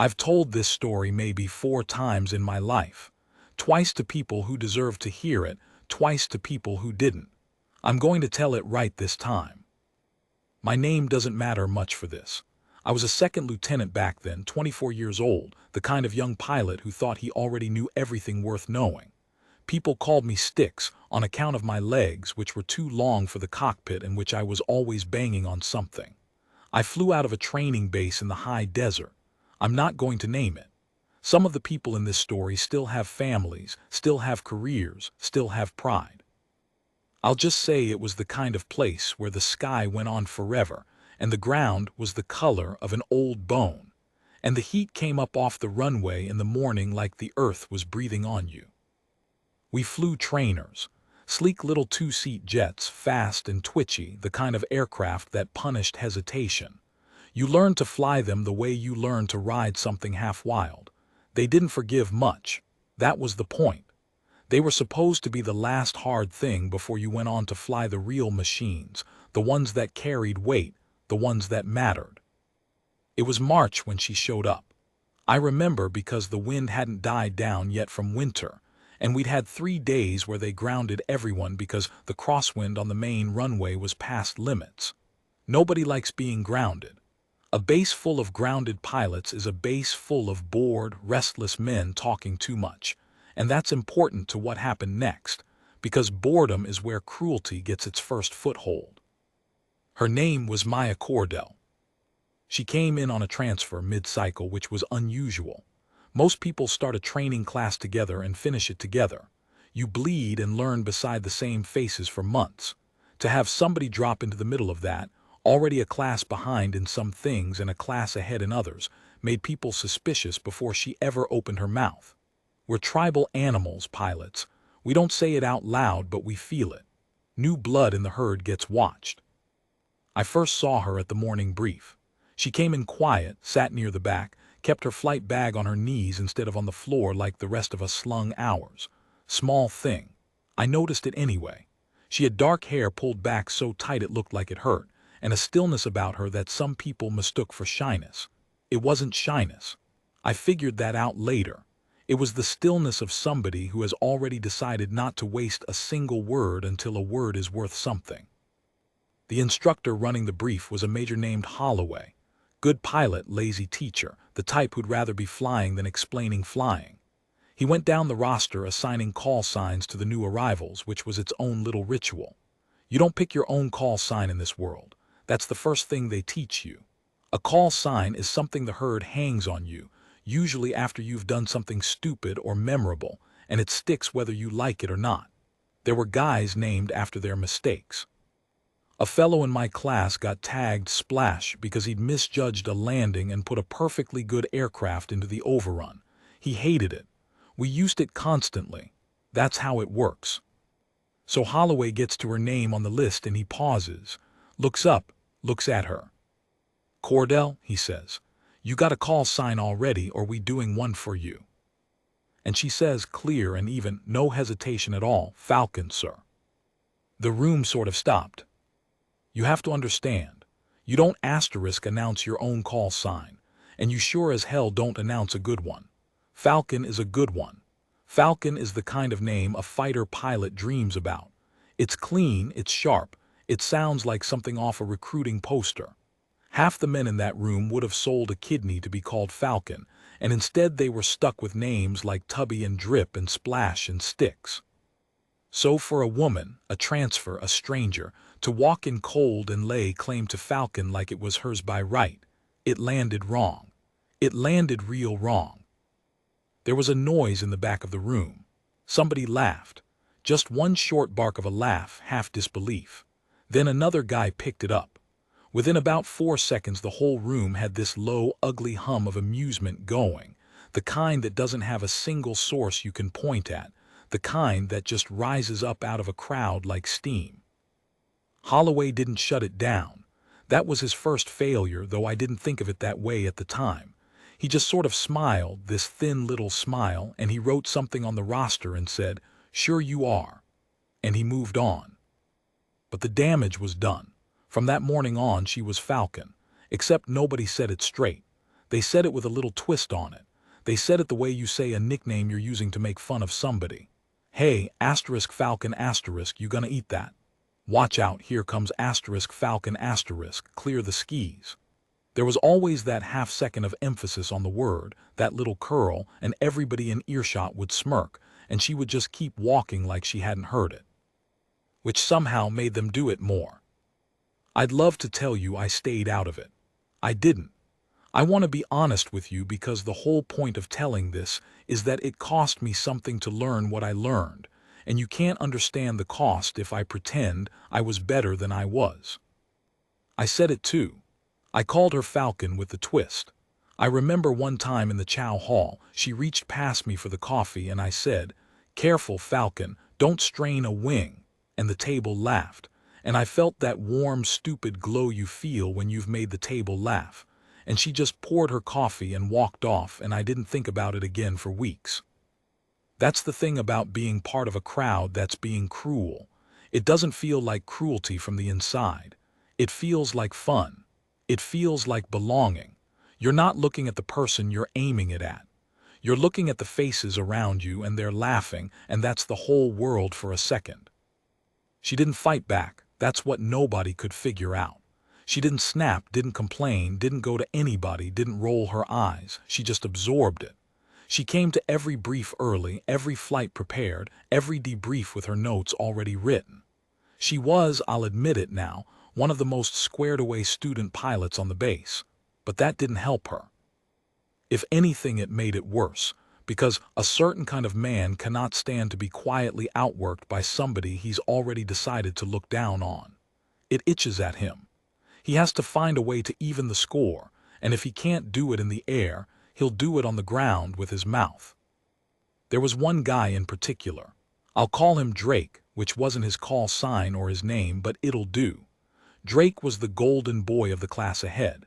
I've told this story maybe 4 times in my life. Twice to people who deserved to hear it, twice to people who didn't. I'm going to tell it right this time. My name doesn't matter much for this. I was a second lieutenant back then, 24 years old, the kind of young pilot who thought he already knew everything worth knowing. People called me Sticks on account of my legs, which were too long for the cockpit and which I was always banging on something. I flew out of a training base in the high desert. I'm not going to name it. Some of the people in this story still have families, still have careers, still have pride. I'll just say it was the kind of place where the sky went on forever, and the ground was the color of an old bone, and the heat came up off the runway in the morning like the earth was breathing on you. We flew trainers, sleek little two-seat jets, fast and twitchy, the kind of aircraft that punished hesitation. You learned to fly them the way you learned to ride something half wild. They didn't forgive much. That was the point. They were supposed to be the last hard thing before you went on to fly the real machines, the ones that carried weight, the ones that mattered. It was March when she showed up. I remember because the wind hadn't died down yet from winter, and we'd had 3 days where they grounded everyone because the crosswind on the main runway was past limits. Nobody likes being grounded. A base full of grounded pilots is a base full of bored, restless men talking too much. And that's important to what happened next, because boredom is where cruelty gets its first foothold. Her name was Maya Cordell. She came in on a transfer mid-cycle, which was unusual. Most people start a training class together and finish it together. You bleed and learn beside the same faces for months. To have somebody drop into the middle of that, already a class behind in some things and a class ahead in others, made people suspicious before she ever opened her mouth. We're tribal animals, pilots. We don't say it out loud, but we feel it. New blood in the herd gets watched. I first saw her at the morning brief. She came in quiet, sat near the back, kept her flight bag on her knees instead of on the floor like the rest of us slung ours. Small thing. I noticed it anyway. She had dark hair pulled back so tight it looked like it hurt, and a stillness about her that some people mistook for shyness. It wasn't shyness. I figured that out later. It was the stillness of somebody who has already decided not to waste a single word until a word is worth something. The instructor running the brief was a major named Holloway. Good pilot, lazy teacher, the type who'd rather be flying than explaining flying. He went down the roster assigning call signs to the new arrivals, which was its own little ritual. You don't pick your own call sign in this world. That's the first thing they teach you. A call sign is something the herd hangs on you, usually after you've done something stupid or memorable, and it sticks whether you like it or not. There were guys named after their mistakes. A fellow in my class got tagged Splash because he'd misjudged a landing and put a perfectly good aircraft into the overrun. He hated it. We used it constantly. That's how it works. So Holloway gets to her name on the list and he pauses, looks up, looks at her. "Cordell," he says. "You got a call sign already, or we doing one for you?" And she says, clear and even, no hesitation at all, "Falcon, sir." The room sort of stopped. You have to understand, you don't asterisk announce your own call sign, and you sure as hell don't announce a good one. Falcon is a good one. Falcon is the kind of name a fighter pilot dreams about. It's clean, it's sharp, it sounds like something off a recruiting poster. Half the men in that room would have sold a kidney to be called Falcon, and instead they were stuck with names like Tubby and Drip and Splash and Sticks. So for a woman, a transfer, a stranger, to walk in cold and lay claim to Falcon like it was hers by right, it landed wrong. It landed real wrong. There was a noise in the back of the room. Somebody laughed. Just one short bark of a laugh, half disbelief. Then another guy picked it up. Within about 4 seconds the whole room had this low, ugly hum of amusement going, the kind that doesn't have a single source you can point at, the kind that just rises up out of a crowd like steam. Holloway didn't shut it down. That was his first failure, though I didn't think of it that way at the time. He just sort of smiled, this thin little smile, and he wrote something on the roster and said, "Sure you are." And he moved on. But the damage was done. From that morning on, she was Falcon, except nobody said it straight. They said it with a little twist on it. They said it the way you say a nickname you're using to make fun of somebody. Hey, asterisk Falcon asterisk, you gonna eat that? Watch out, here comes asterisk Falcon asterisk, clear the skis. There was always that half-second of emphasis on the word, that little curl, and everybody in earshot would smirk, and she would just keep walking like she hadn't heard it. Which somehow made them do it more. I'd love to tell you I stayed out of it. I didn't. I want to be honest with you because the whole point of telling this is that it cost me something to learn what I learned, and you can't understand the cost if I pretend I was better than I was. I said it too. I called her Falcon with the twist. I remember one time in the chow hall, she reached past me for the coffee and I said, "Careful, Falcon, don't strain a wing," and the table laughed, and I felt that warm, stupid glow you feel when you've made the table laugh, and she just poured her coffee and walked off and I didn't think about it again for weeks. That's the thing about being part of a crowd that's being cruel. It doesn't feel like cruelty from the inside. It feels like fun. It feels like belonging. You're not looking at the person you're aiming it at. You're looking at the faces around you and they're laughing, and that's the whole world for a second. She didn't fight back. That's what nobody could figure out. She didn't snap, didn't complain, didn't go to anybody, didn't roll her eyes. She just absorbed it. She came to every brief early, every flight prepared, every debrief with her notes already written. She was, I'll admit it now, one of the most squared-away student pilots on the base, but that didn't help her. If anything, it made it worse, because a certain kind of man cannot stand to be quietly outworked by somebody he's already decided to look down on. It itches at him. He has to find a way to even the score, and if he can't do it in the air, he'll do it on the ground with his mouth. There was one guy in particular. I'll call him Drake, which wasn't his call sign or his name, but it'll do. Drake was the golden boy of the class ahead.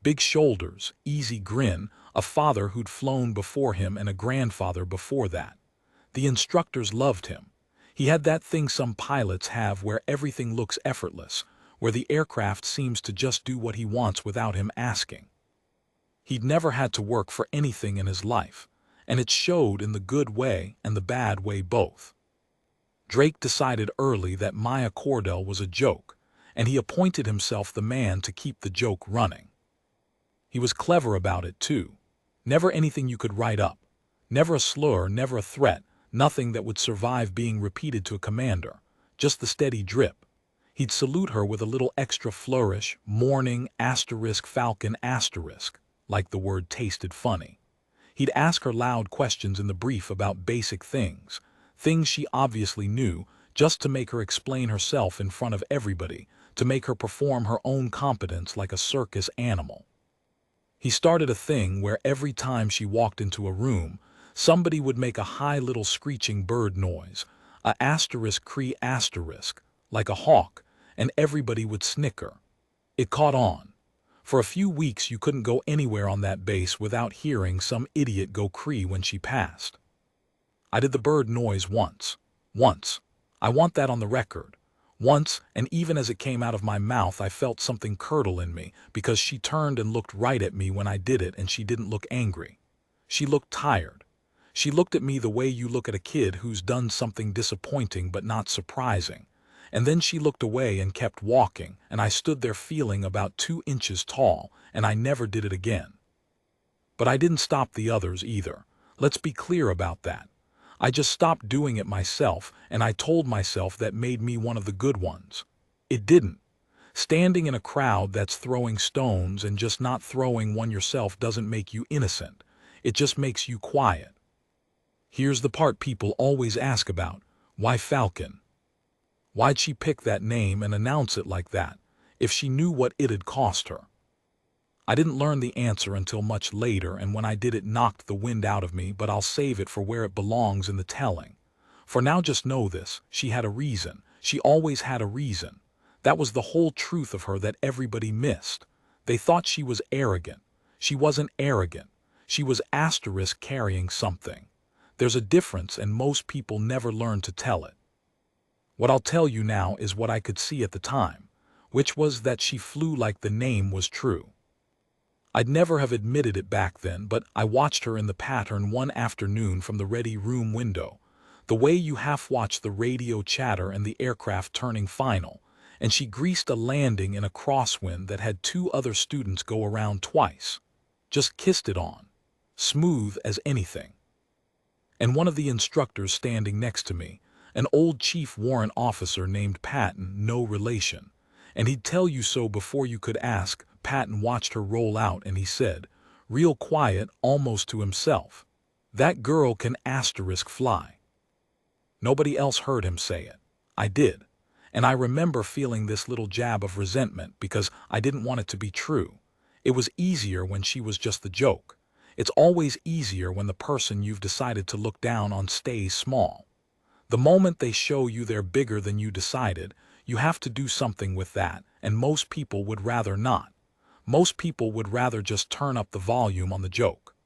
Big shoulders, easy grin, a father who'd flown before him and a grandfather before that. The instructors loved him. He had that thing some pilots have where everything looks effortless, where the aircraft seems to just do what he wants without him asking. He'd never had to work for anything in his life, and it showed in the good way and the bad way both. Drake decided early that Maya Cordell was a joke, and he appointed himself the man to keep the joke running. He was clever about it, too. Never anything you could write up. Never a slur, never a threat, nothing that would survive being repeated to a commander. Just the steady drip. He'd salute her with a little extra flourish, morning, asterisk, Falcon, asterisk, like the word tasted funny. He'd ask her loud questions in the brief about basic things, things she obviously knew, just to make her explain herself in front of everybody, to make her perform her own competence like a circus animal. He started a thing where every time she walked into a room, somebody would make a high little screeching bird noise, a asterisk cree asterisk, like a hawk, and everybody would snicker. It caught on. For a few weeks you couldn't go anywhere on that base without hearing some idiot go cree when she passed. I did the bird noise once. Once. I want that on the record. Once, and even as it came out of my mouth I felt something curdle in me, because she turned and looked right at me when I did it, and she didn't look angry. She looked tired. She looked at me the way you look at a kid who's done something disappointing but not surprising. And then she looked away and kept walking, and I stood there feeling about 2 inches tall, and I never did it again. But I didn't stop the others either. Let's be clear about that. I just stopped doing it myself, and I told myself that made me one of the good ones. It didn't. Standing in a crowd that's throwing stones and just not throwing one yourself doesn't make you innocent. It just makes you quiet. Here's the part people always ask about. Why Falcon? Why'd she pick that name and announce it like that, if she knew what it'd cost her? I didn't learn the answer until much later, and when I did it knocked the wind out of me, but I'll save it for where it belongs in the telling. For now just know this, she had a reason. She always had a reason. That was the whole truth of her that everybody missed. They thought she was arrogant. She wasn't arrogant. She was asterisk carrying something. There's a difference, and most people never learn to tell it. What I'll tell you now is what I could see at the time, which was that she flew like the name was true. I'd never have admitted it back then, but I watched her in the pattern one afternoon from the ready room window, the way you half-watch the radio chatter and the aircraft turning final, and she greased a landing in a crosswind that had 2 other students go around twice. Just kissed it on. Smooth as anything. And one of the instructors standing next to me, an old chief warrant officer named Patton, no relation, and he'd tell you so before you could ask. Patton watched her roll out and he said, real quiet, almost to himself, "That girl can fly." Nobody else heard him say it. I did. And I remember feeling this little jab of resentment because I didn't want it to be true. It was easier when she was just the joke. It's always easier when the person you've decided to look down on stays small. The moment they show you they're bigger than you decided, you have to do something with that, and most people would rather not. Most people would rather just turn up the volume on the joke.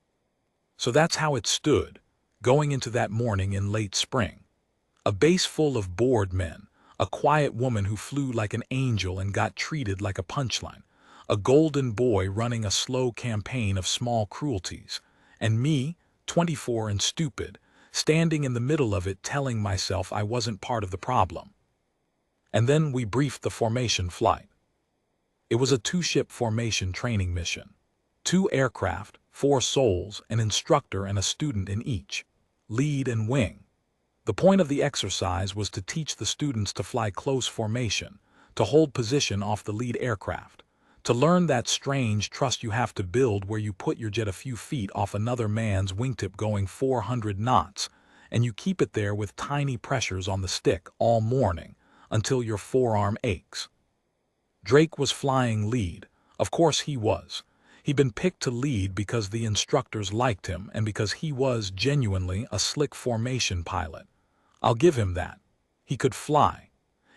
So that's how it stood, going into that morning in late spring. A base full of bored men, a quiet woman who flew like an angel and got treated like a punchline, a golden boy running a slow campaign of small cruelties, and me, 24 and stupid, standing in the middle of it telling myself I wasn't part of the problem. And then we briefed the formation flight. It was a 2-ship formation training mission. 2 aircraft, 4 souls, an instructor and a student in each, lead and wing. The point of the exercise was to teach the students to fly close formation, to hold position off the lead aircraft, to learn that strange trust you have to build where you put your jet a few feet off another man's wingtip going 400 knots, and you keep it there with tiny pressures on the stick all morning until your forearm aches. Drake was flying lead. Of course he was. He'd been picked to lead because the instructors liked him and because he was genuinely a slick formation pilot. I'll give him that. He could fly.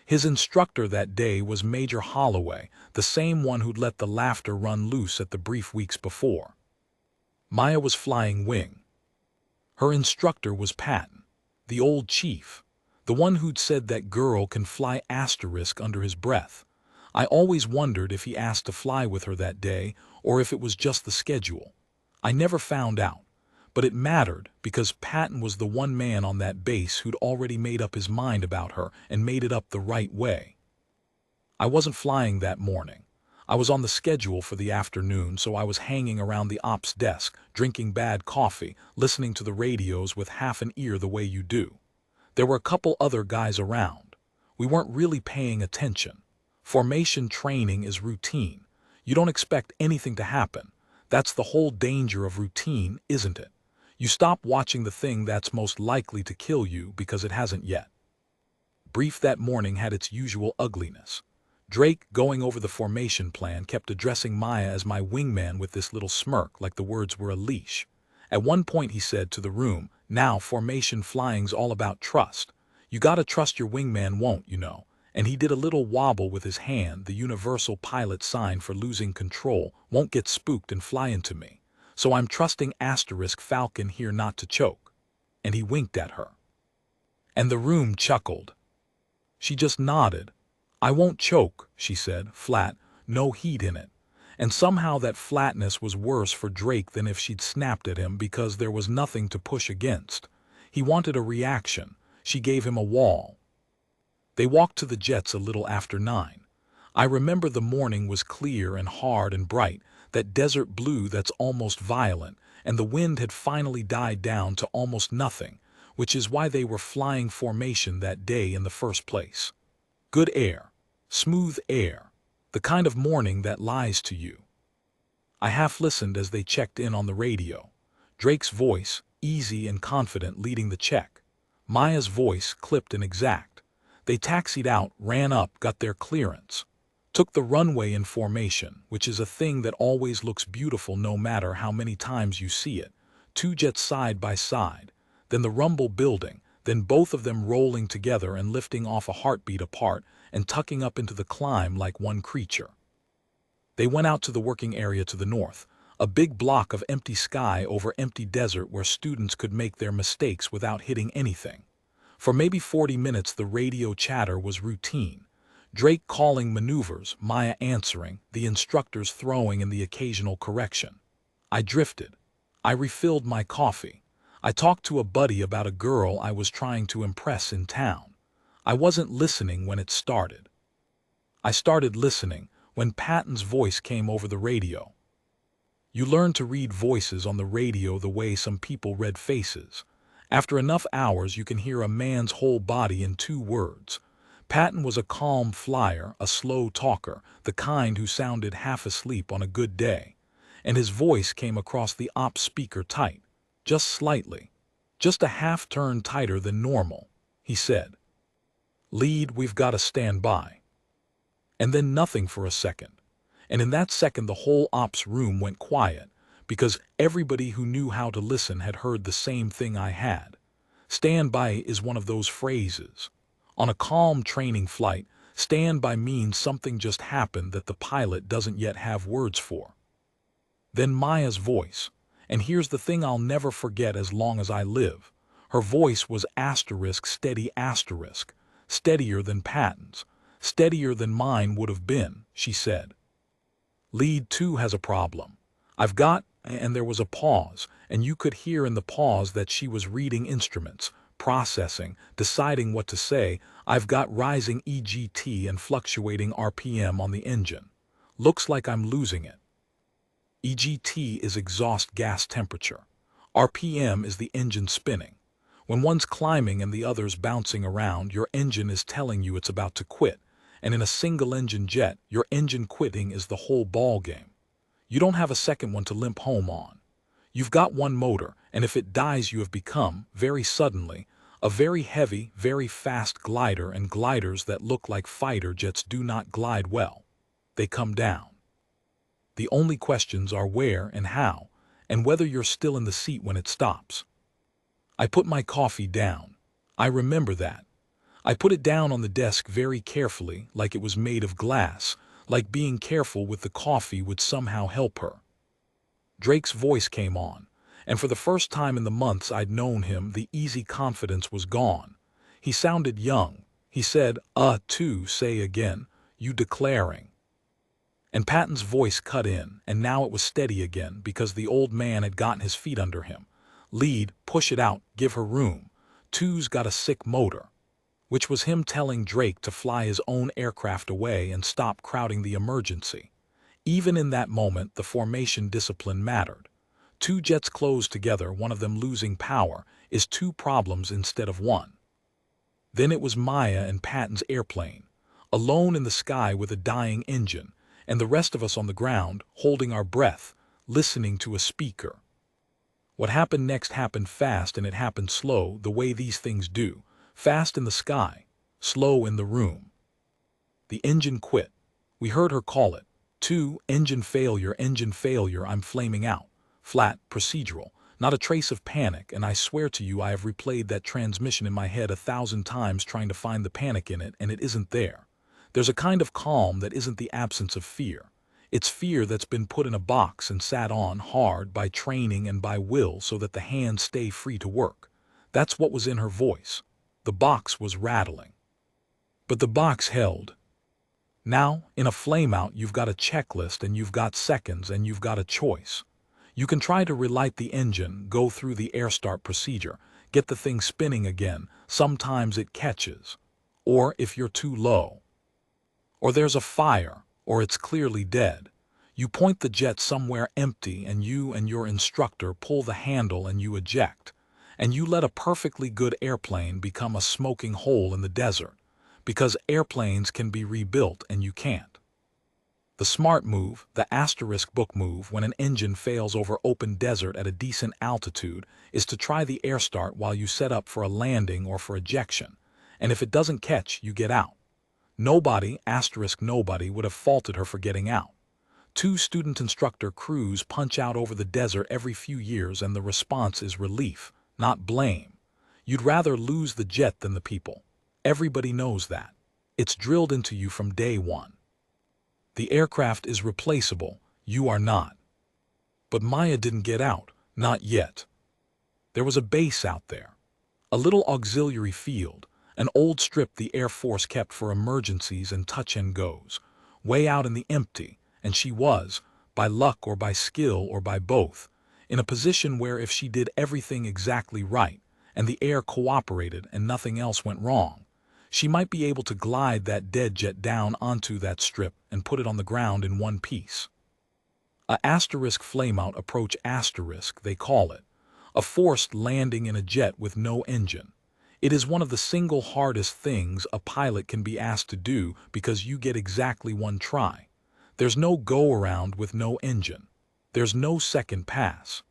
His instructor that day was Major Holloway, the same one who'd let the laughter run loose at the brief weeks before. Maya was flying wing. Her instructor was Patton, the old chief, the one who'd said that girl can fly under his breath. I always wondered if he asked to fly with her that day or if it was just the schedule. I never found out, but it mattered because Patton was the one man on that base who'd already made up his mind about her and made it up the right way. I wasn't flying that morning. I was on the schedule for the afternoon, so I was hanging around the ops desk, drinking bad coffee, listening to the radios with half an ear the way you do. There were a couple other guys around. We weren't really paying attention. Formation training is routine. You don't expect anything to happen. That's the whole danger of routine, isn't it? You stop watching the thing that's most likely to kill you because it hasn't yet. Brief that morning had its usual ugliness. Drake, going over the formation plan, kept addressing Maya as my wingman with this little smirk like the words were a leash. At one point he said to the room, "Now formation flying's all about trust. You gotta trust your wingman won't, you know." And he did a little wobble with his hand, the universal pilot sign for losing control, "won't get spooked and fly into me. So I'm trusting Falcon here not to choke." And he winked at her. And the room chuckled. She just nodded. "I won't choke," she said, flat, no heat in it. And somehow that flatness was worse for Drake than if she'd snapped at him because there was nothing to push against. He wanted a reaction. She gave him a wall. They walked to the jets a little after 9. I remember the morning was clear and hard and bright, that desert blue that's almost violent, and the wind had finally died down to almost nothing, which is why they were flying formation that day in the first place. Good air. Smooth air. The kind of morning that lies to you. I half listened as they checked in on the radio. Drake's voice, easy and confident, leading the check. Maya's voice, clipped and exact. They taxied out, ran up, got their clearance. Took the runway in formation, which is a thing that always looks beautiful no matter how many times you see it. 2 jets side by side, then the rumble building, then both of them rolling together and lifting off a heartbeat apart and tucking up into the climb like one creature. They went out to the working area to the north, a big block of empty sky over empty desert where students could make their mistakes without hitting anything. For maybe 40 minutes the radio chatter was routine. Drake calling maneuvers, Maya answering, the instructors throwing in the occasional correction. I drifted. I refilled my coffee. I talked to a buddy about a girl I was trying to impress in town. I wasn't listening when it started. I started listening when Patton's voice came over the radio. You learn to read voices on the radio the way some people read faces. After enough hours, you can hear a man's whole body in 2 words. Patton was a calm flyer, a slow talker, the kind who sounded half asleep on a good day. And his voice came across the op speaker tight, just slightly, just a half turn tighter than normal. He said, "Lead, we've got to stand by." And then nothing for a second. And in that second the whole ops room went quiet, because everybody who knew how to listen had heard the same thing I had. Stand by is one of those phrases. On a calm training flight, stand by means something just happened that the pilot doesn't yet have words for. Then Maya's voice, and here's the thing I'll never forget as long as I live. Her voice was steady, steadier than Patton's, steadier than mine would have been. She said, "Lead 2 has a problem. I've got," and there was a pause, and you could hear in the pause that she was reading instruments, processing, deciding what to say. "I've got rising EGT and fluctuating RPM on the engine. Looks like I'm losing it." EGT is exhaust gas temperature. RPM is the engine spinning. When one's climbing and the other's bouncing around, your engine is telling you it's about to quit. And in a single-engine jet, your engine quitting is the whole ball game. You don't have a second one to limp home on. You've got one motor, and if it dies you have become, very suddenly, a very heavy, very fast glider, and gliders that look like fighter jets do not glide well. They come down. The only questions are where and how, and whether you're still in the seat when it stops. I put my coffee down. I remember that. I put it down on the desk very carefully, like it was made of glass, like being careful with the coffee would somehow help her. Drake's voice came on, and for the first time in the months I'd known him, the easy confidence was gone. He sounded young. He said, "To say again, you declaring." And Patton's voice cut in, and now it was steady again because the old man had gotten his feet under him. "Lead, push it out, give her room. 2's got a sick motor." Which was him telling Drake to fly his own aircraft away and stop crowding the emergency. Even in that moment, the formation discipline mattered. 2 jets closed together, one of them losing power, is 2 problems instead of 1. Then it was Maya and Patton's airplane, alone in the sky with a dying engine, and the rest of us on the ground, holding our breath, listening to a speaker. What happened next happened fast, and it happened slow, the way these things do. Fast in the sky, slow in the room. The engine quit. We heard her call it. 2, engine failure, I'm flaming out. Flat, procedural, not a trace of panic, and I swear to you I have replayed that transmission in my head 1,000 times trying to find the panic in it, and it isn't there. There's a kind of calm that isn't the absence of fear. It's fear that's been put in a box and sat on hard by training and by will so that the hands stay free to work. That's what was in her voice. The box was rattling. But the box held. Now, in a flameout, you've got a checklist and you've got seconds and you've got a choice. You can try to relight the engine, go through the air start procedure, get the thing spinning again. Sometimes it catches. Or if you're too low. Or there's a fire, or it's clearly dead. You point the jet somewhere empty and you and your instructor pull the handle and you eject. And you let a perfectly good airplane become a smoking hole in the desert. Because airplanes can be rebuilt and you can't. The smart move, the asterisk book move when an engine fails over open desert at a decent altitude is to try the air start while you set up for a landing or for ejection. And if it doesn't catch, you get out. Nobody, nobody, would have faulted her for getting out. 2 student instructor crews punch out over the desert every few years and the response is relief, not blame. You'd rather lose the jet than the people. Everybody knows that. It's drilled into you from day one. The aircraft is replaceable, you are not. But Maya didn't get out, not yet. There was a base out there. A little auxiliary field, An old strip the Air Force kept for emergencies and touch and goes. Way out in the empty, and she was, by luck or by skill or by both, in a position where if she did everything exactly right, and the air cooperated and nothing else went wrong, she might be able to glide that dead jet down onto that strip and put it on the ground in one piece. A asterisk flameout approach asterisk, they call it. A forced landing in a jet with no engine. It is one of the single hardest things a pilot can be asked to do because you get exactly one try. There's no go-around with no engine. There's no second pass.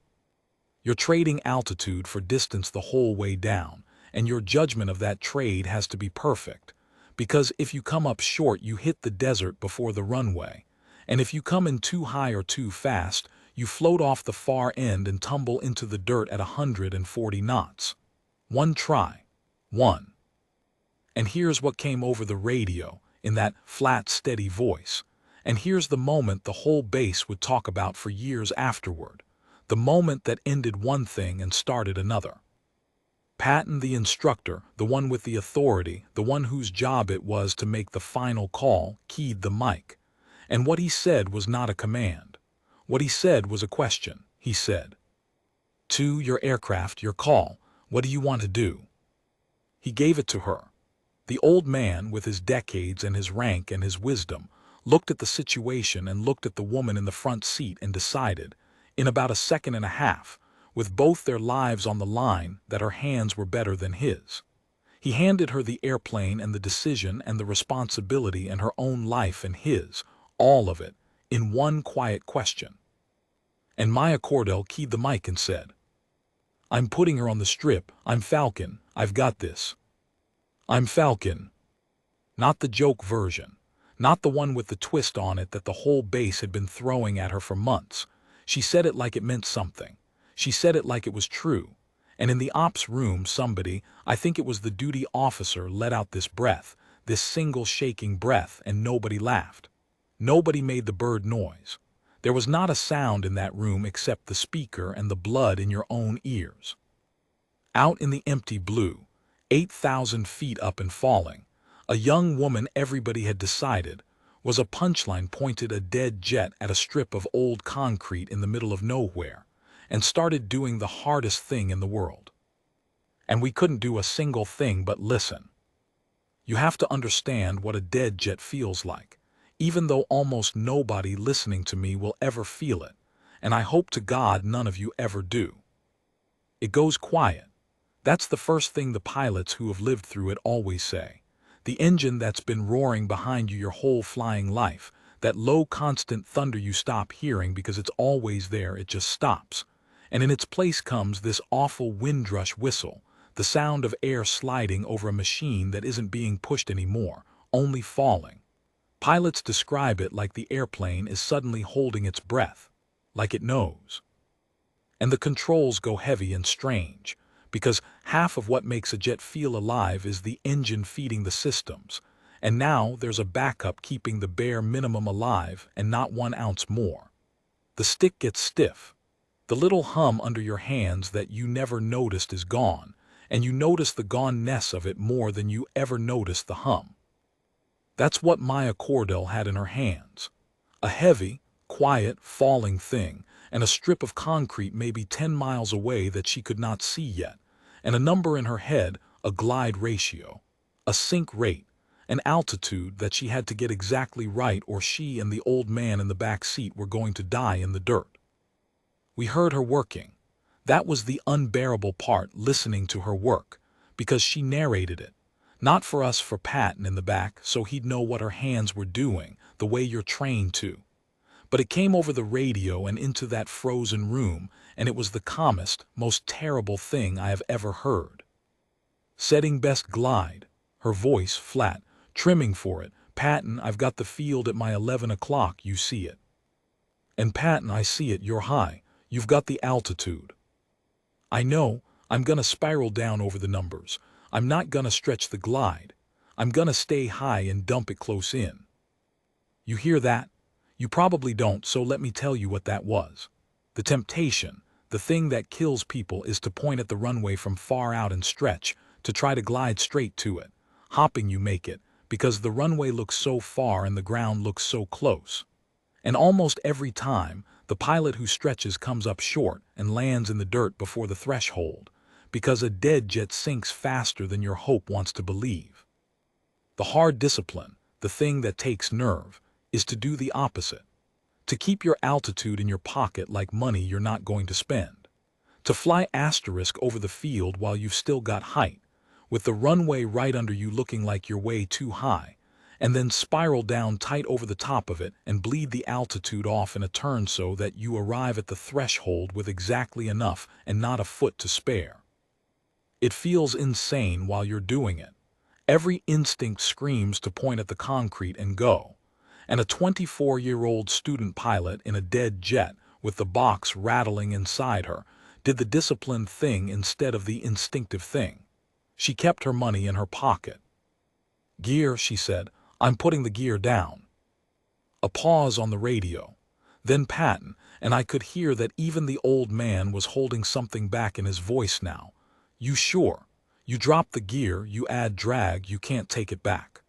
You're trading altitude for distance the whole way down, and your judgment of that trade has to be perfect. Because if you come up short, you hit the desert before the runway. And if you come in too high or too fast, you float off the far end and tumble into the dirt at 140 knots. One try. One. And here's what came over the radio, in that flat, steady voice. And here's the moment the whole base would talk about for years afterward. The moment that ended one thing and started another. Patton, the instructor, the one with the authority, the one whose job it was to make the final call, keyed the mic. And what he said was not a command. What he said was a question. He said, "To your aircraft, your call. What do you want to do?" He gave it to her. The old man, with his decades and his rank and his wisdom, looked at the situation and looked at the woman in the front seat and decided, in about a second and a half, with both their lives on the line, that her hands were better than his. He handed her the airplane and the decision and the responsibility and her own life and his, all of it, in one quiet question. And Maya Cordell keyed the mic and said, "I'm putting her on the strip. I'm Falcon. I've got this. I'm Falcon." Not the joke version. Not the one with the twist on it that the whole base had been throwing at her for months. She said it like it meant something. She said it like it was true. And in the ops room somebody, I think it was the duty officer, let out this breath, this single shaking breath, and nobody laughed. Nobody made the bird noise. There was not a sound in that room except the speaker and the blood in your own ears. Out in the empty blue, 8,000 feet up and falling, a young woman, everybody had decided, was a punchline, pointed a dead jet at a strip of old concrete in the middle of nowhere, and started doing the hardest thing in the world. And we couldn't do a single thing but listen. You have to understand what a dead jet feels like, even though almost nobody listening to me will ever feel it, and I hope to God none of you ever do. It goes quiet. That's the first thing the pilots who have lived through it always say. The engine that's been roaring behind you your whole flying life, that low constant thunder you stop hearing because it's always there, it just stops. And in its place comes this awful windrush whistle, the sound of air sliding over a machine that isn't being pushed anymore, only falling. Pilots describe it like the airplane is suddenly holding its breath, like it knows. And the controls go heavy and strange, because half of what makes a jet feel alive is the engine feeding the systems, and now there's a backup keeping the bare minimum alive and not 1 ounce more. The stick gets stiff. The little hum under your hands that you never noticed is gone, and you notice the goneness of it more than you ever noticed the hum. That's what Maya Cordell had in her hands. A heavy, quiet, falling thing, and a strip of concrete maybe 10 miles away that she could not see yet, and a number in her head, a glide ratio, a sink rate, an altitude that she had to get exactly right or she and the old man in the back seat were going to die in the dirt. We heard her working. That was the unbearable part, listening to her work, because she narrated it. Not for us, for Patton in the back, so he'd know what her hands were doing, the way you're trained to. But it came over the radio and into that frozen room, and it was the calmest, most terrible thing I have ever heard. Setting best glide, her voice flat, trimming for it. "Patton, I've got the field at my 11 o'clock, you see it. And Patton, I see it, you're high, you've got the altitude. I know, I'm gonna spiral down over the numbers. I'm not gonna stretch the glide. I'm gonna stay high and dump it close in. You hear that? You probably don't, so let me tell you what that was. The temptation, the thing that kills people, is to point at the runway from far out and stretch, to try to glide straight to it. Hopping you make it, because the runway looks so far and the ground looks so close. And almost every time, the pilot who stretches comes up short and lands in the dirt before the threshold, because a dead jet sinks faster than your hope wants to believe. The hard discipline, the thing that takes nerve, is to do the opposite. To keep your altitude in your pocket like money you're not going to spend. To fly asterisk over the field while you've still got height, with the runway right under you looking like you're way too high, and then spiral down tight over the top of it and bleed the altitude off in a turn so that you arrive at the threshold with exactly enough and not a foot to spare. It feels insane while you're doing it. Every instinct screams to point at the concrete and go. And a 24-year-old student pilot in a dead jet with the box rattling inside her did the disciplined thing instead of the instinctive thing. She kept her money in her pocket. "Gear," she said. "I'm putting the gear down." A pause on the radio. Then Patton, and I could hear that even the old man was holding something back in his voice now. "You sure? You drop the gear, you add drag, you can't take it back."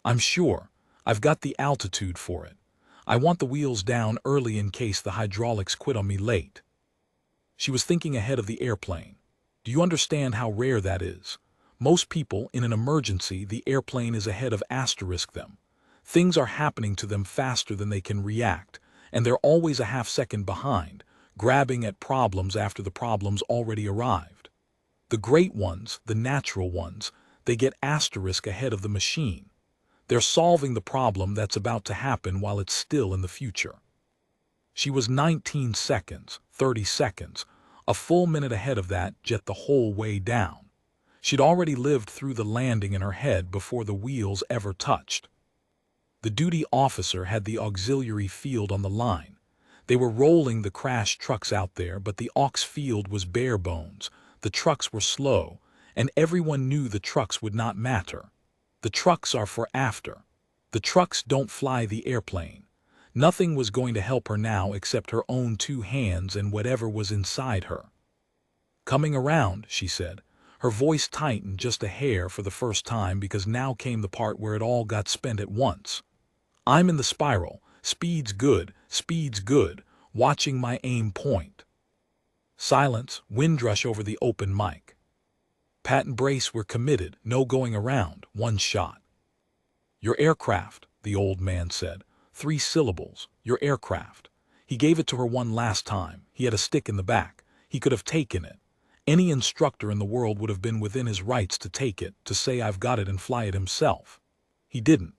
"I'm sure. I've got the altitude for it. I want the wheels down early in case the hydraulics quit on me late." She was thinking ahead of the airplane. Do you understand how rare that is? Most people, in an emergency, the airplane is ahead of asterisk them. Things are happening to them faster than they can react, and they're always a half-second behind, grabbing at problems after the problem's already arrived. The great ones, the natural ones, they get asterisk ahead of the machine. They're solving the problem that's about to happen while it's still in the future. She was 19 seconds, 30 seconds, a full minute ahead of that jet the whole way down. She'd already lived through the landing in her head before the wheels ever touched. The duty officer had the auxiliary field on the line. They were rolling the crashed trucks out there, but the aux field was bare bones. The trucks were slow, and everyone knew the trucks would not matter. The trucks are for after. The trucks don't fly the airplane. Nothing was going to help her now except her own 2 hands and whatever was inside her. "Coming around," she said. Her voice tightened just a hair for the first time because now came the part where it all got spent at once. "I'm in the spiral. Speed's good, watching my aim point." Silence, windrush over the open mic. Pat and Brace were committed, no going around, 1 shot. "Your aircraft," the old man said. 3 syllables, "your aircraft." He gave it to her one last time. He had a stick in the back. He could have taken it. Any instructor in the world would have been within his rights to take it, to say I've got it and fly it himself. He didn't.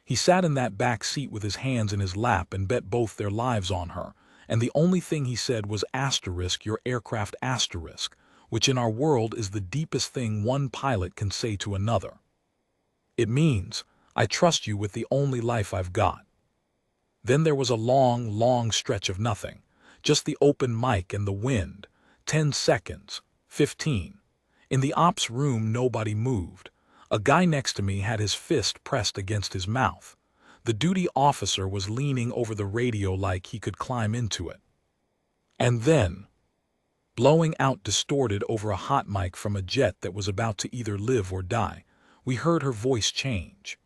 He sat in that back seat with his hands in his lap and bet both their lives on her, and the only thing he said was asterisk your aircraft asterisk, which in our world is the deepest thing one pilot can say to another. It means, I trust you with the only life I've got. Then there was a long, long stretch of nothing, just the open mic and the wind. 10 seconds, 15. In the ops room nobody moved. A guy next to me had his fist pressed against his mouth. The duty officer was leaning over the radio like he could climb into it. And then, blowing out distorted over a hot mic from a jet that was about to either live or die, we heard her voice change.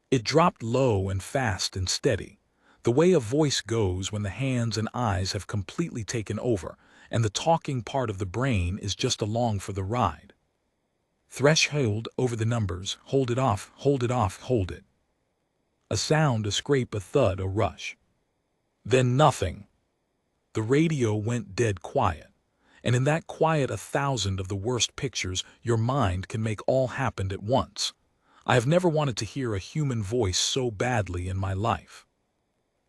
It dropped low and fast and steady, the way a voice goes when the hands and eyes have completely taken over, and the talking part of the brain is just along for the ride. Threshold over the numbers, hold it off, hold it off, hold it. A sound, a scrape, a thud, a rush. Then nothing. The radio went dead quiet, and in that quiet 1,000 of the worst pictures your mind can make all happen at once. I have never wanted to hear a human voice so badly in my life.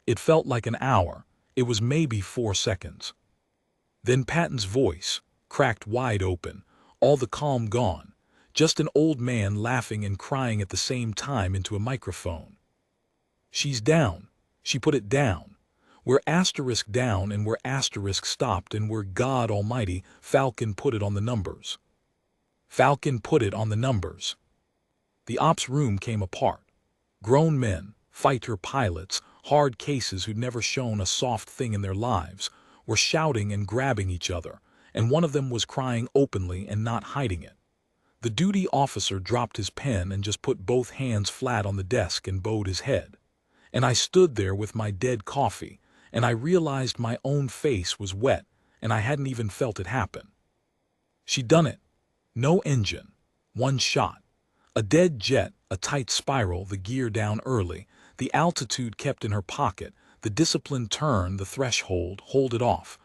It felt like an hour. It was maybe 4 seconds. Then Patton's voice, cracked wide open, all the calm gone, just an old man laughing and crying at the same time into a microphone. "She's down. She put it down. We're asterisk down and we're asterisk stopped and we're God Almighty, Falcon put it on the numbers. Falcon put it on the numbers." The ops room came apart. Grown men, fighter pilots, hard cases who'd never shown a soft thing in their lives, were shouting and grabbing each other, and one of them was crying openly and not hiding it. The duty officer dropped his pen and just put both hands flat on the desk and bowed his head. And I stood there with my dead coffee, and I realized my own face was wet, and I hadn't even felt it happen. She'd done it. No engine. One shot. A dead jet, a tight spiral, the gear down early, the altitude kept in her pocket, the disciplined turn, the threshold, hold it off,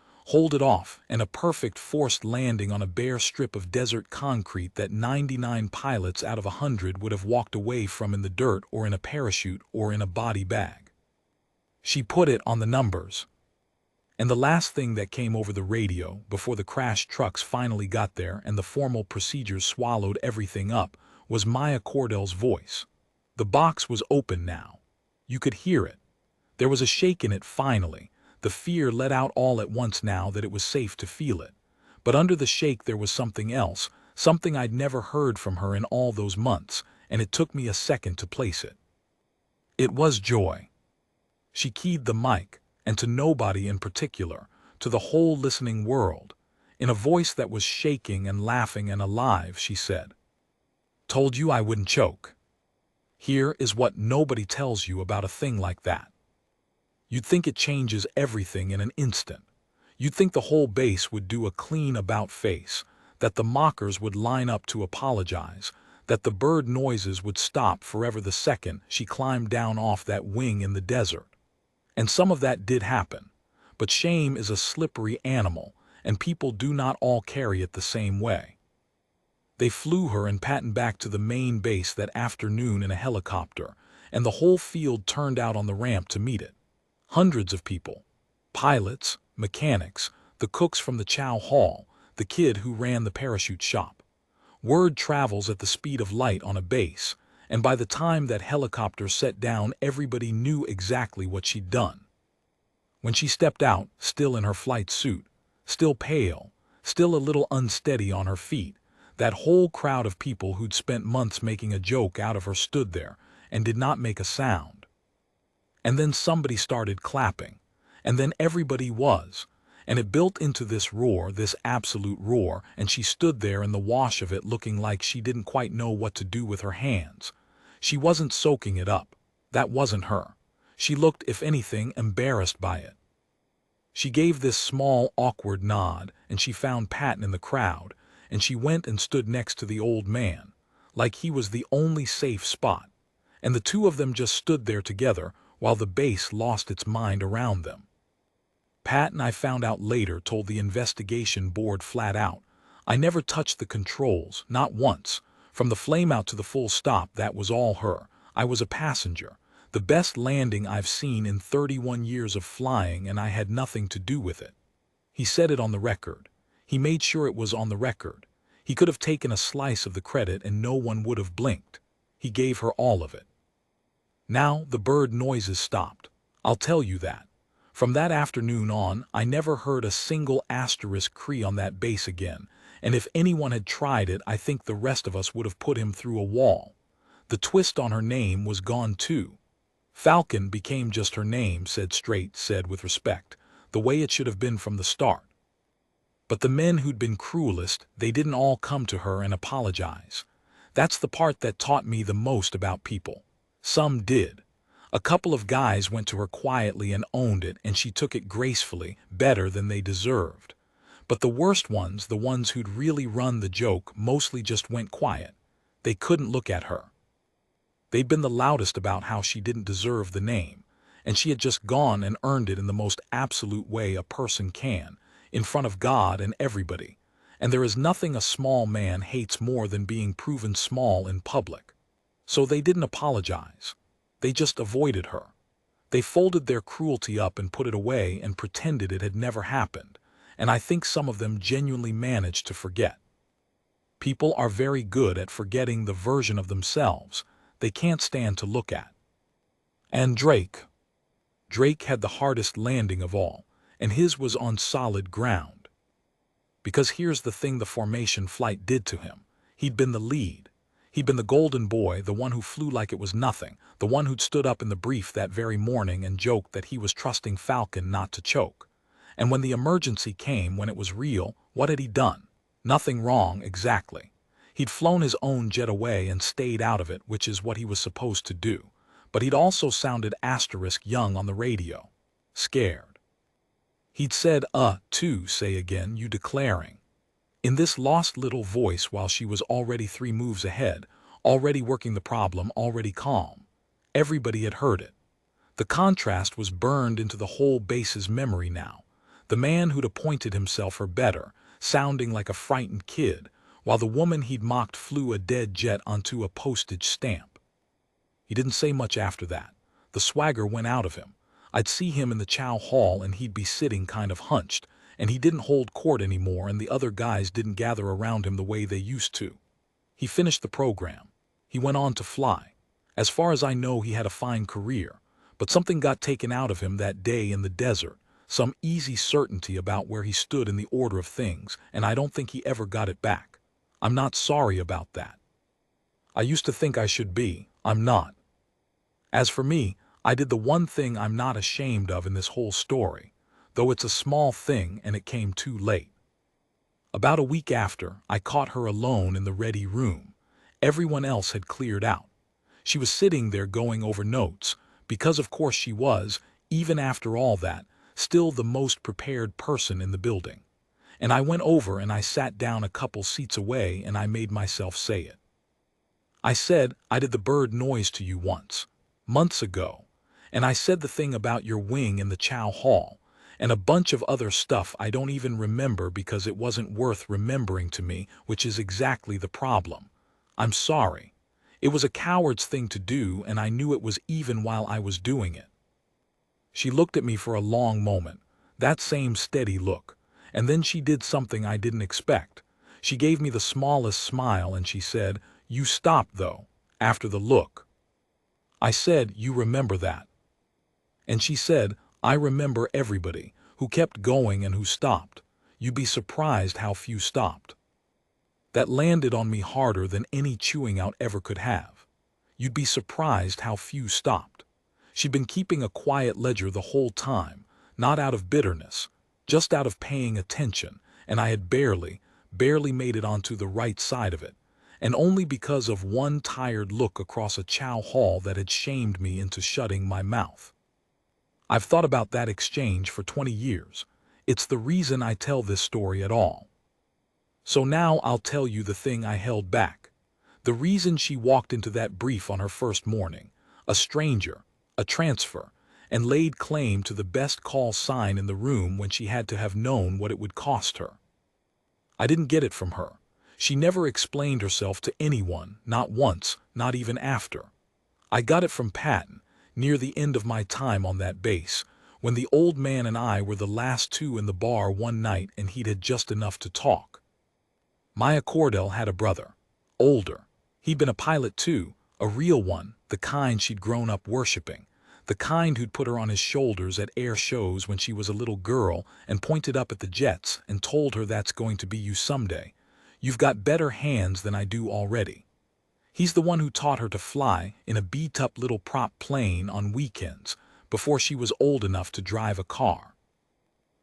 and a perfect forced landing on a bare strip of desert concrete that 99 pilots out of 100 would have walked away from in the dirt or in a parachute or in a body bag. She put it on the numbers. And the last thing that came over the radio, before the crash trucks finally got there and the formal procedures swallowed everything up, was Maya Cordell's voice. The box was open now. You could hear it. There was a shake in it finally. The fear let out all at once now that it was safe to feel it. But under the shake there was something else, something I'd never heard from her in all those months, and it took me a second to place it. It was joy. She keyed the mic, and to nobody in particular, to the whole listening world. In a voice that was shaking and laughing and alive, she said, "Told you I wouldn't choke. Here is what nobody tells you about a thing like that. You'd think it changes everything in an instant. You'd think the whole base would do a clean about face, that the mockers would line up to apologize, that the bird noises would stop forever the second she climbed down off that wing in the desert. And some of that did happen. But shame is a slippery animal, and people do not all carry it the same way. They flew her and Patton back to the main base that afternoon in a helicopter, and the whole field turned out on the ramp to meet it. Hundreds of people. Pilots, mechanics, the cooks from the chow hall, the kid who ran the parachute shop. Word travels at the speed of light on a base, and by the time that helicopter set down, everybody knew exactly what she'd done. When she stepped out, still in her flight suit, still pale, still a little unsteady on her feet, that whole crowd of people who'd spent months making a joke out of her stood there and did not make a sound. And then somebody started clapping, and then everybody was, and it built into this roar, this absolute roar, and she stood there in the wash of it looking like she didn't quite know what to do with her hands. She wasn't soaking it up. That wasn't her. She looked, if anything, embarrassed by it. She gave this small, awkward nod, and she found Patton in the crowd, and she went and stood next to the old man, like he was the only safe spot, and the two of them just stood there together while the base lost its mind around them. Patton, I found out later, told the investigation board flat out, "I never touched the controls, not once. From the flameout to the full stop, that was all her. I was a passenger. The best landing I've seen in 31 years of flying, and I had nothing to do with it." He said it on the record. He made sure it was on the record. He could have taken a slice of the credit and no one would have blinked. He gave her all of it. Now the bird noises stopped. I'll tell you that. From that afternoon on, I never heard a single asterisk cree on that base again, and if anyone had tried it, I think the rest of us would have put him through a wall. The twist on her name was gone too. Falcon became just her name, said with respect, the way it should have been from the start. But the men who'd been cruelest, they didn't all come to her and apologize. That's the part that taught me the most about people. Some did. A couple of guys went to her quietly and owned it, and she took it gracefully, better than they deserved. But the worst ones, the ones who'd really run the joke, mostly just went quiet. They couldn't look at her. They'd been the loudest about how she didn't deserve the name, and she had just gone and earned it in the most absolute way a person can, in front of God and everybody. And there is nothing a small man hates more than being proven small in public. So they didn't apologize. They just avoided her. They folded their cruelty up and put it away and pretended it had never happened, and I think some of them genuinely managed to forget. People are very good at forgetting the version of themselves they can't stand to look at. And Drake had the hardest landing of all, and his was on solid ground. Because here's the thing the formation flight did to him. He'd been the lead. He'd been the golden boy, the one who flew like it was nothing, the one who'd stood up in the brief that very morning and joked that he was trusting Falcon not to choke. And when the emergency came, when it was real, what had he done? Nothing wrong, exactly. He'd flown his own jet away and stayed out of it, which is what he was supposed to do. But he'd also sounded young on the radio. Scared. He'd said, to say again, you declaring. In this lost little voice while she was already 3 moves ahead, already working the problem, already calm. Everybody had heard it. The contrast was burned into the whole base's memory now. The man who'd appointed himself her better, sounding like a frightened kid, while the woman he'd mocked flew a dead jet onto a postage stamp. He didn't say much after that. The swagger went out of him. I'd see him in the chow hall and he'd be sitting kind of hunched, and he didn't hold court anymore and the other guys didn't gather around him the way they used to. He finished the program. He went on to fly. As far as I know, he had a fine career, but something got taken out of him that day in the desert, some easy certainty about where he stood in the order of things, and I don't think he ever got it back. I'm not sorry about that. I used to think I should be. I'm not. As for me, I did the one thing I'm not ashamed of in this whole story, though it's a small thing and it came too late. About a week after, I caught her alone in the ready room. Everyone else had cleared out. She was sitting there going over notes, because of course she was, even after all that, still the most prepared person in the building. And I went over and I sat down a couple seats away and I made myself say it. I said, I did the bird noise to you once, months ago, and I said the thing about your wing in the chow hall, and a bunch of other stuff I don't even remember because it wasn't worth remembering to me, which is exactly the problem. I'm sorry. It was a coward's thing to do and I knew it was even while I was doing it. She looked at me for a long moment, that same steady look, and then she did something I didn't expect. She gave me the smallest smile and she said, you stopped though, after the look. I said, you remember that? And she said, I remember everybody, who kept going and who stopped. You'd be surprised how few stopped. That landed on me harder than any chewing out ever could have. You'd be surprised how few stopped. She'd been keeping a quiet ledger the whole time, not out of bitterness, just out of paying attention, and I had barely made it onto the right side of it, and only because of one tired look across a chow hall that had shamed me into shutting my mouth. I've thought about that exchange for 20 years. It's the reason I tell this story at all. So now I'll tell you the thing I held back. The reason she walked into that brief on her first morning, a stranger, a transfer, and laid claim to the best call sign in the room when she had to have known what it would cost her. I didn't get it from her. She never explained herself to anyone, not once, not even after. I got it from Patton, near the end of my time on that base, when the old man and I were the last 2 in the bar one night and he'd had just enough to talk. Maya Cordell had a brother, older. He'd been a pilot too, a real one, the kind she'd grown up worshipping, the kind who'd put her on his shoulders at air shows when she was a little girl and pointed up at the jets and told her that's going to be you someday. You've got better hands than I do already. He's the one who taught her to fly in a beat-up little prop plane on weekends before she was old enough to drive a car.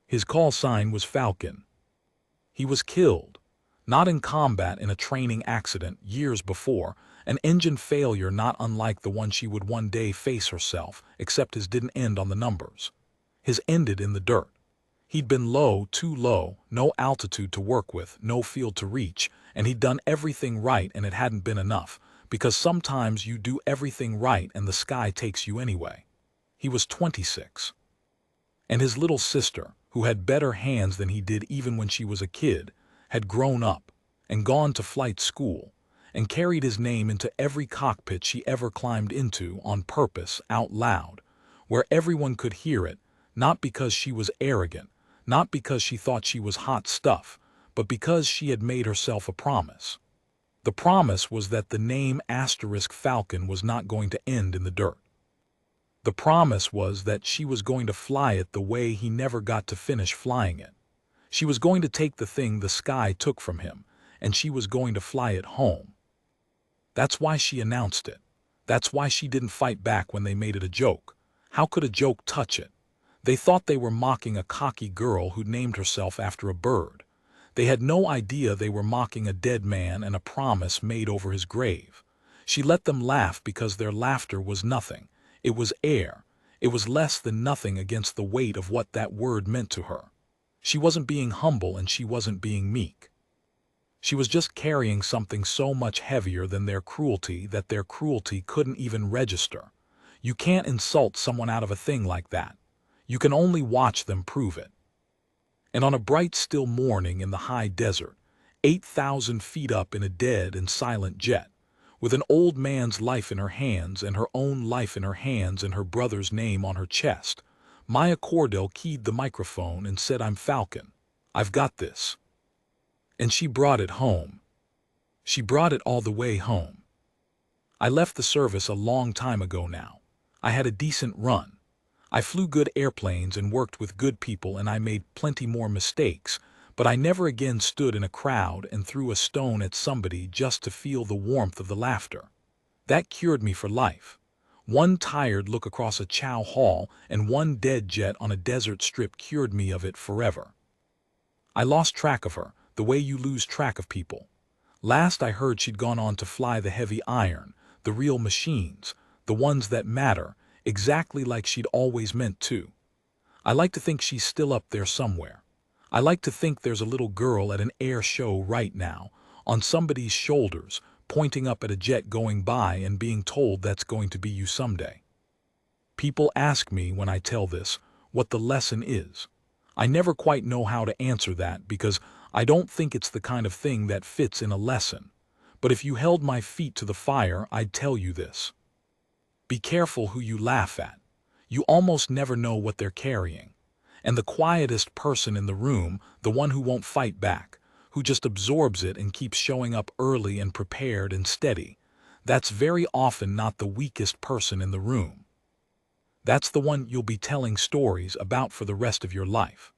His call sign was Falcon. He was killed, not in combat, in a training accident years before, an engine failure not unlike the one she would one day face herself, except his didn't end on the numbers. His ended in the dirt. He'd been low, too low, no altitude to work with, no field to reach, and he'd done everything right and it hadn't been enough, because sometimes you do everything right and the sky takes you anyway. He was 26. And his little sister, who had better hands than he did even when she was a kid, had grown up and gone to flight school and carried his name into every cockpit she ever climbed into on purpose, out loud, where everyone could hear it, not because she was arrogant, not because she thought she was hot stuff, but because she had made herself a promise. The promise was that the name Falcon was not going to end in the dirt. The promise was that she was going to fly it the way he never got to finish flying it. She was going to take the thing the sky took from him, and she was going to fly it home. That's why she announced it. That's why she didn't fight back when they made it a joke. How could a joke touch it? They thought they were mocking a cocky girl who'd named herself after a bird. They had no idea they were mocking a dead man and a promise made over his grave. She let them laugh because their laughter was nothing. It was air. It was less than nothing against the weight of what that word meant to her. She wasn't being humble and she wasn't being meek. She was just carrying something so much heavier than their cruelty that their cruelty couldn't even register. You can't insult someone out of a thing like that. You can only watch them prove it. And on a bright still morning in the high desert, 8,000 feet up in a dead and silent jet, with an old man's life in her hands and her own life in her hands and her brother's name on her chest, Maya Cordell keyed the microphone and said, "I'm Falcon. I've got this." And she brought it home. She brought it all the way home. I left the service a long time ago now. I had a decent run. I flew good airplanes and worked with good people, and I made plenty more mistakes, but I never again stood in a crowd and threw a stone at somebody just to feel the warmth of the laughter. That cured me for life. One tired look across a chow hall and one dead jet on a desert strip cured me of it forever. I lost track of her, the way you lose track of people. Last I heard she'd gone on to fly the heavy iron, the real machines, the ones that matter, exactly like she'd always meant to. I like to think she's still up there somewhere. I like to think there's a little girl at an air show right now, on somebody's shoulders, pointing up at a jet going by and being told that's going to be you someday. People ask me when I tell this what the lesson is. I never quite know how to answer that because I don't think it's the kind of thing that fits in a lesson. But if you held my feet to the fire, I'd tell you this. Be careful who you laugh at. You almost never know what they're carrying. And the quietest person in the room, the one who won't fight back, who just absorbs it and keeps showing up early and prepared and steady, that's very often not the weakest person in the room. That's the one you'll be telling stories about for the rest of your life.